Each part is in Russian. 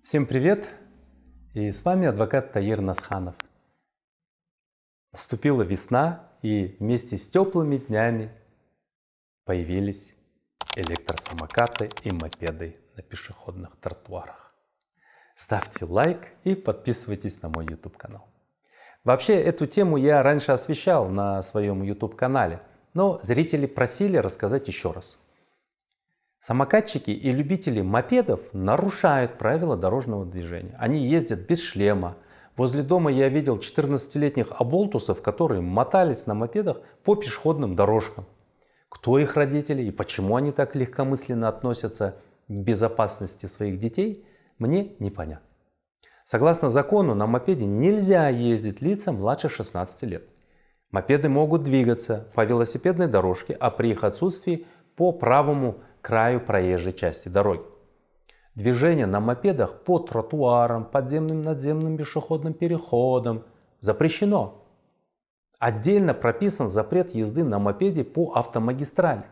Всем привет! И с вами адвокат Таир Насханов. Наступила весна, и вместе с теплыми днями появились электросамокаты и мопеды на пешеходных тротуарах. Ставьте лайк и подписывайтесь на мой YouTube канал. Вообще, эту тему я раньше освещал на своем YouTube канале, но зрители просили рассказать еще раз. Самокатчики и любители мопедов нарушают правила дорожного движения. Они ездят без шлема. Возле дома я видел 14-летних оболтусов, которые мотались на мопедах по пешеходным дорожкам. Кто их родители и почему они так легкомысленно относятся к безопасности своих детей, мне непонятно. Согласно закону, на мопеде нельзя ездить лицам младше 16 лет. Мопеды могут двигаться по велосипедной дорожке, а при их отсутствии по правому краю проезжей части дороги. Движение на мопедах по тротуарам, подземным надземным пешеходным переходам запрещено. Отдельно прописан запрет езды на мопеде по автомагистрали.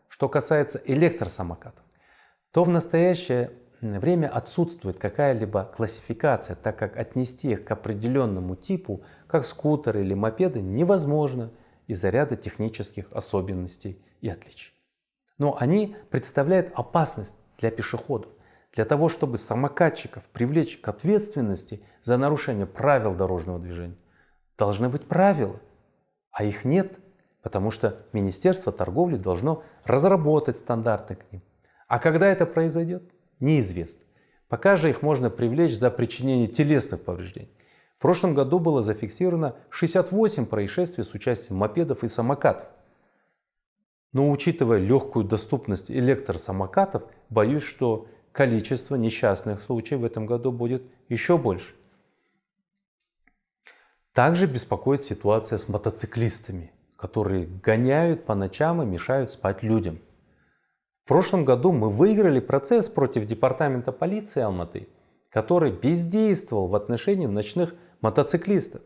Что касается электросамокатов, то в настоящее время отсутствует какая-либо классификация, так как отнести их к определенному типу, как скутеры или мопеды, невозможно из-за ряда технических особенностей и отличий. Но они представляют опасность для пешеходов. Для того, чтобы самокатчиков привлечь к ответственности за нарушение правил дорожного движения, должны быть правила, а их нет, потому что Министерство торговли должно разработать стандарты к ним. А когда это произойдет, неизвестно. Пока же их можно привлечь за причинение телесных повреждений. В прошлом году было зафиксировано 68 происшествий с участием мопедов и самокатов. Но учитывая легкую доступность электросамокатов, боюсь, что количество несчастных случаев в этом году будет еще больше. Также беспокоит ситуация с мотоциклистами, которые гоняют по ночам и мешают спать людям. В прошлом году мы выиграли процесс против департамента полиции Алматы, который бездействовал в отношении ночных мотоциклистов.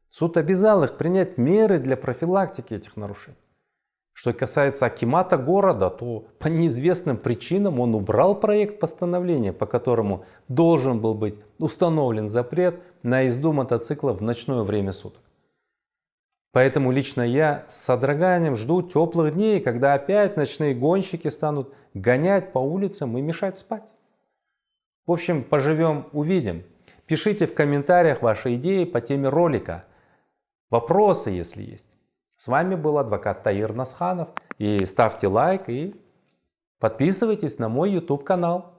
Суд обязал их принять меры для профилактики этих нарушений. Что касается акимата города, то по неизвестным причинам он убрал проект постановления, по которому должен был быть установлен запрет на езду мотоцикла в ночное время суток. Поэтому лично я с содроганием жду теплых дней, когда опять ночные гонщики станут гонять по улицам и мешать спать. В общем, поживем, увидим. Пишите в комментариях ваши идеи по теме ролика. Вопросы, если есть. С вами был адвокат Таир Насханов. И ставьте лайк и подписывайтесь на мой YouTube канал.